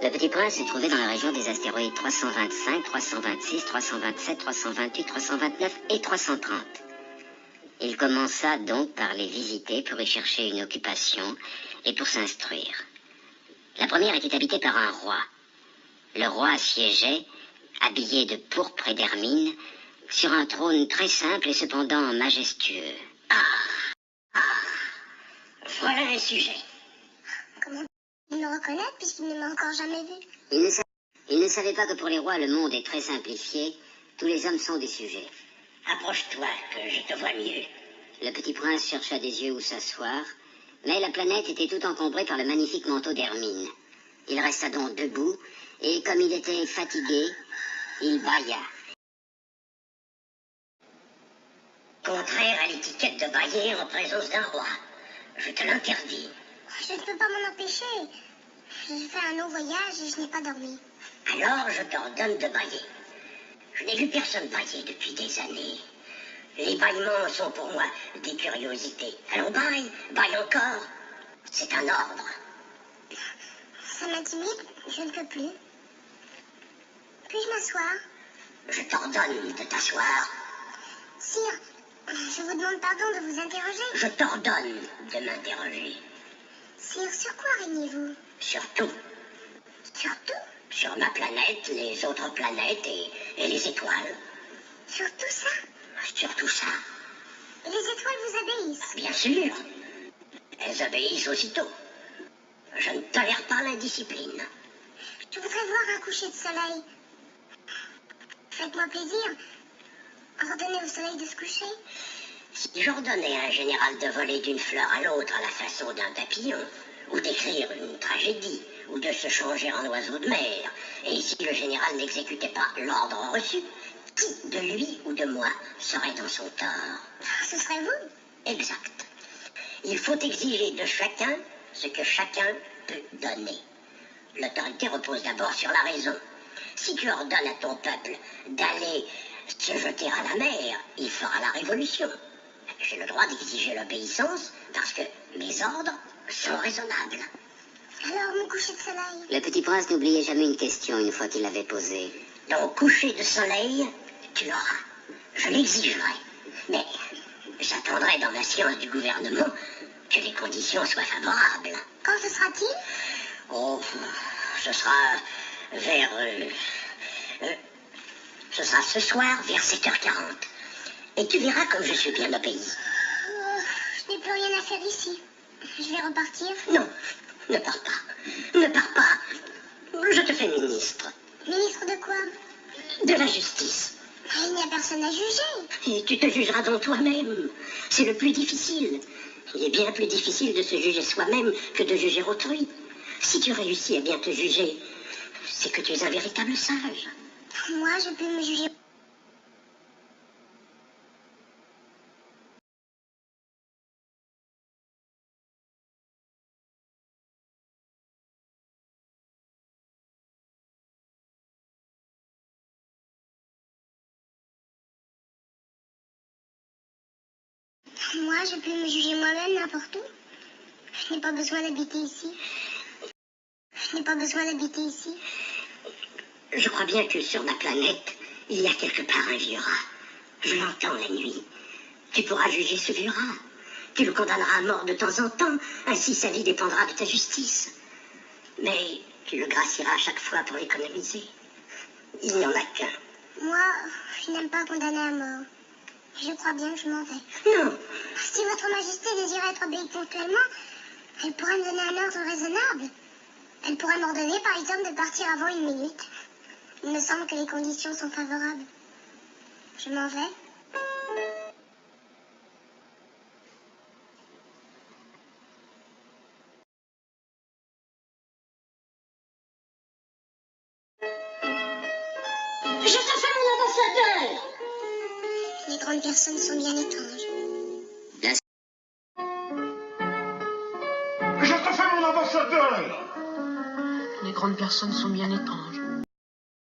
Le Petit Prince se trouvait dans la région des astéroïdes 325, 326, 327, 328, 329 et 330. Il commença donc par les visiter pour y chercher une occupation et pour s'instruire. La première était habitée par un roi. Le roi siégeait, habillé de pourpre et d'hermine, sur un trône très simple et cependant majestueux. Voilà un sujet. Comment il me reconnaît puisqu'il ne m'a encore jamais vu? Il ne savait pas que pour les rois, le monde est très simplifié. Tous les hommes sont des sujets. Approche-toi, que je te vois mieux. Le Petit Prince chercha des yeux où s'asseoir, mais la planète était tout encombrée par le magnifique manteau d'hermine. Il resta donc debout, et comme il était fatigué, il bâilla. Contraire à l'étiquette de bailler en présence d'un roi. Je te l'interdis. Je ne peux pas m'en empêcher. J'ai fait un long voyage et je n'ai pas dormi. Alors je t'ordonne de bailler. Je n'ai vu personne bailler depuis des années. Les bâillements sont pour moi des curiosités. Alors baille encore. C'est un ordre. Ça m'intimide, je ne peux plus. Puis-je m'asseoir? Je t'ordonne de t'asseoir. Sire, je vous demande pardon de vous interroger. Je t'ordonne de m'interroger. Sire, sur quoi régnez-vous? Sur tout. Sur tout? Sur ma planète, les autres planètes et les étoiles. Sur tout ça? Sur tout ça. Et les étoiles vous obéissent? Bien sûr. Elles obéissent aussitôt. Je ne tolère pas l'indiscipline. Je voudrais voir un coucher de soleil. Faites-moi plaisir. Ordonnez au soleil de se coucher. Si j'ordonnais à un général de voler d'une fleur à l'autre à la façon d'un papillon, ou d'écrire une tragédie, ou de se changer en oiseau de mer, et si le général n'exécutait pas l'ordre reçu, qui de lui ou de moi serait dans son tort? Ce serait vous? Exact. Il faut exiger de chacun ce que chacun peut donner. L'autorité repose d'abord sur la raison. Si tu ordonnes à ton peuple d'aller se jeter à la mer, il fera la révolution. J'ai le droit d'exiger l'obéissance parce que mes ordres sont raisonnables. Alors, mon coucher de soleil? Le Petit Prince n'oubliait jamais une question une fois qu'il l'avait posée. Ton coucher de soleil, tu l'auras. Je l'exigerai. Mais j'attendrai dans la science du gouvernement que les conditions soient favorables. Quand ce sera-t-il? Oh, ce sera vers... ce sera ce soir vers 7h40. Et tu verras comme je suis bien obéi. Je n'ai plus rien à faire ici. Je vais repartir. Non, ne pars pas. Ne pars pas. Je te fais ministre. Ministre de quoi? De la justice. Il n'y a personne à juger. Et tu te jugeras donc toi-même. C'est le plus difficile. Il est bien plus difficile de se juger soi-même que de juger autrui. Si tu réussis à bien te juger, c'est que tu es un véritable sage. Moi, je peux me juger. Moi, je peux me juger moi-même n'importe où. Je n'ai pas besoin d'habiter ici. Je n'ai pas besoin d'habiter ici. Je crois bien que sur ma planète, il y a quelque part un vieux rat. Je l'entends la nuit. Tu pourras juger ce vieux rat. Tu le condamneras à mort de temps en temps, ainsi sa vie dépendra de ta justice. Mais tu le gracieras à chaque fois pour l'économiser. Il n'y en a qu'un. Moi, je n'aime pas condamner à mort. Je crois bien que je m'en vais. Non. Si votre majesté désirait être obéie ponctuellement, elle pourrait me donner un ordre raisonnable. Elle pourrait m'ordonner, par exemple, de partir avant 1 minute. Il me semble que les conditions sont favorables. Je m'en vais. Je te fais mon ambassadeur. Les grandes personnes sont bien étranges. Je te fais mon ambassadeur. Les grandes personnes sont bien étranges.